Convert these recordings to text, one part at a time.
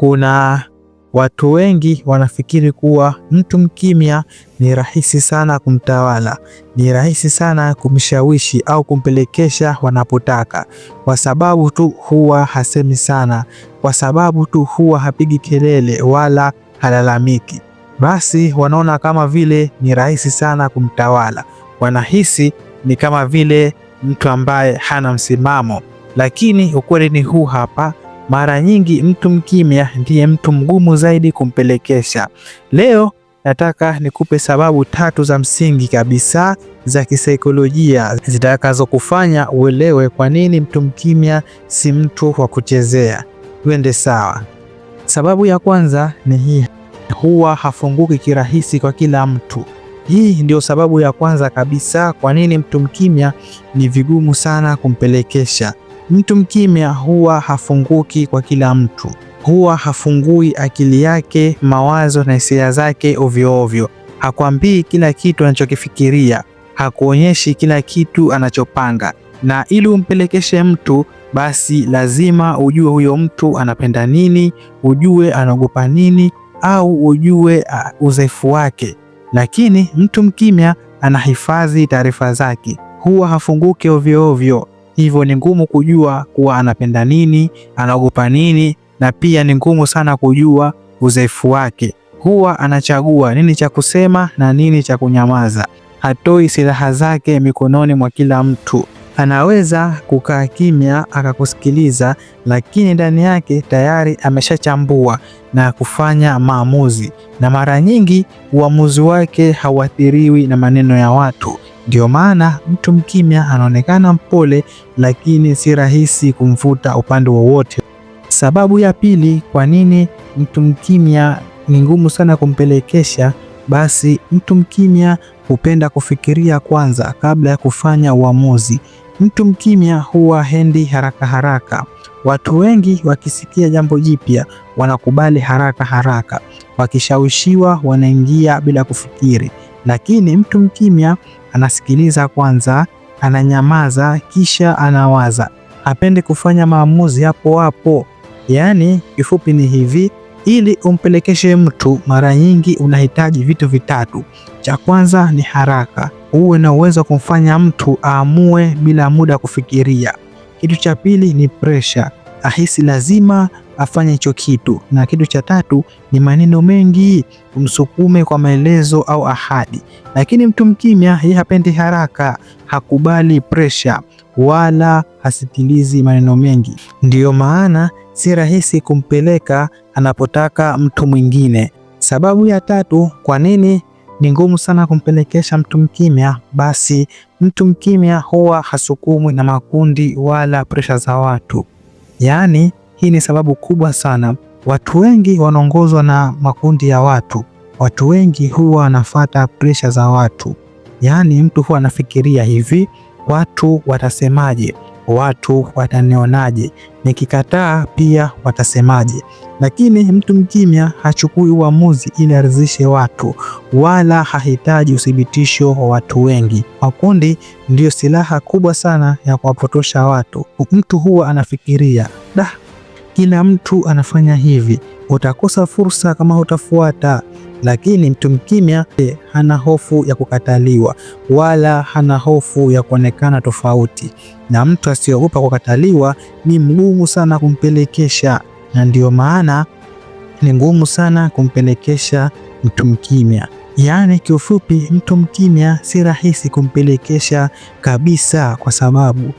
Kuna watu wengi wanafikiri kuwa mtu mkimya ni rahisi sana kumtawala, ni rahisi sana kumshawishi au kumpelekesha wanapotaka, kwa sababu tu huwa hasemi sana, kwa sababu tu huwa hapigi kelele wala halalamiki. Basi wanaona kama vile ni rahisi sana kumtawala, wanahisi ni kama vile mtu ambaye hana msimamo. Lakini ukweli ni huu hapa. Mara nyingi mtu mkimya ndiye mtu mgumu zaidi kumpelekesha. Leo nataka nikupe sababu 3 za msingi kabisa za kisaikolojia zitakazokufanya uelewe kwa nini mtu mkimya si mtu wa kuchezea. Twende sawa. Sababu ya kwanza ni hii: huwa hafunguki kirahisi kwa kila mtu. Hii ndio sababu ya kwanza kabisa kwa nini mtu mkimya ni vigumu sana kumpelekesha. Mtu mkimya huwa hafunguki kwa kila mtu. Huwa hafungui akili yake, mawazo na hisia zake ovyo ovyo. Hakwambii kila kitu anachokifikiria, hakuonyeshi kila kitu anachopanga. Na ili umpelekeshe mtu, basi lazima ujue huyo mtu anapenda nini, ujue anaogopa nini, au ujue udhaifu wake. Lakini mtu mkimya anahifadhi taarifa zake. Huwa hafunguki ovyo ovyo. Hivyo ni ngumu kujua kuwa anapenda nini, anaogopa nini, na pia ni ngumu sana kujua udhaifu wake. Huwa anachagua nini cha kusema na nini cha kunyamaza. Hatoi silaha zake mikononi mwa kila mtu. Anaweza kukaa kimya akakusikiliza, lakini ndani yake tayari ameshachambua na kufanya maamuzi, na mara nyingi uamuzi wake hauathiriwi na maneno ya watu. Ndio maana mtu mkimya anaonekana mpole, lakini si rahisi kumvuta upande wowote. Sababu ya pili kwa nini mtu mkimya ni ngumu sana kumpelekesha, basi mtu mkimya hupenda kufikiria kwanza kabla ya kufanya uamuzi. Mtu mkimya huwa hendi haraka haraka. Watu wengi wakisikia jambo jipya wanakubali haraka haraka, wakishawishiwa wanaingia bila kufikiri. Lakini mtu mkimya anasikiliza kwanza, ananyamaza, kisha anawaza. Hapendi kufanya maamuzi hapo hapo. Yaani kifupi ni hivi: ili umpelekeshe mtu, mara nyingi unahitaji vitu vitatu. Cha kwanza ni haraka. Uwe na uwezo wa kumfanya mtu aamue bila muda kufikiria. Kitu cha pili ni pressure. Ahisi lazima afanye hicho kitu. Na kitu cha tatu ni maneno mengi, umsukume kwa maelezo au ahadi. Lakini mtu mkimya yeye hapendi haraka, hakubali pressure wala hasikilizi maneno mengi. Ndiyo maana si rahisi kumpeleka anapotaka mtu mwingine. Sababu ya tatu kwa nini ni ngumu sana kumpelekesha mtu mkimya, basi mtu mkimya huwa hasukumwi na makundi wala pressure za watu. Yaani hii ni sababu kubwa sana. Watu wengi wanaongozwa na makundi ya watu. Watu wengi huwa wanafuata pressure za watu. Yaani mtu huwa anafikiria hivi: watu watasemaje? Watu watanionaje? Nikikataa pia watasemaje? Lakini mtu mkimya hachukui uamuzi ili aridhishe watu, wala hahitaji uthibitisho wa watu wengi. Makundi ndiyo silaha kubwa sana ya kuwapotosha watu. Mtu huwa anafikiria, kila mtu anafanya hivi, utakosa fursa kama utafuata. Lakini mtu mkimya hana hofu ya kukataliwa, wala hana hofu ya kuonekana tofauti. Na mtu asiyeogopa kukataliwa ni mgumu sana kumpelekesha, na ndio maana ni ngumu sana kumpelekesha mtu mkimya. Yaani kiufupi, mtu mkimya si rahisi kumpelekesha kabisa, kwa sababu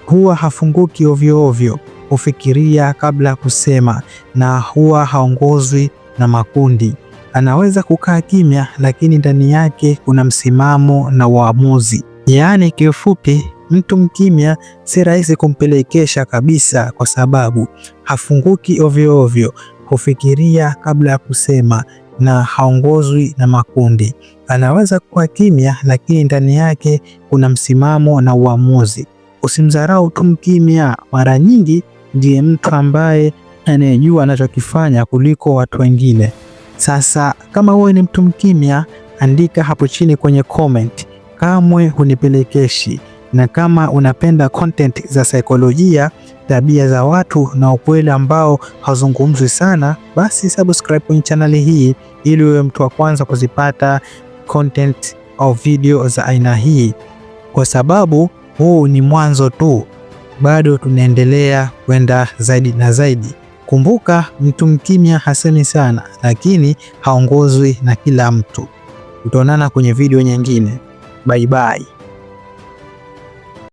huwa hafunguki ovyo ovyo, hufikiria kabla ya kusema, na huwa haongozwi na makundi. Anaweza kukaa kimya, lakini ndani yake kuna msimamo na uamuzi. Yaani kiufupi, mtu mkimya si rahisi kumpelekesha kabisa, kwa sababu hafunguki ovyo ovyo, hufikiria kabla ya kusema, na haongozwi na makundi. Anaweza kuwa kimya, lakini ndani yake kuna msimamo na uamuzi. Usimdharau mtu mkimya. Mara nyingi ndiye mtu ambaye anayejua anachokifanya kuliko watu wengine. Sasa kama wewe ni mtu mkimya, andika hapo chini kwenye comment: kamwe hunipelekeshi. Na kama unapenda content za saikolojia, tabia za watu na ukweli ambao hazungumzwi sana, basi subscribe kwenye channel hii ili uwe mtu wa kwanza kuzipata content au video za aina hii, kwa sababu huu ni mwanzo tu, bado tunaendelea kwenda zaidi na zaidi. Kumbuka, mtu mkimya hasemi sana, lakini haongozwi na kila mtu. Tutaonana kwenye video nyingine. Bye bye.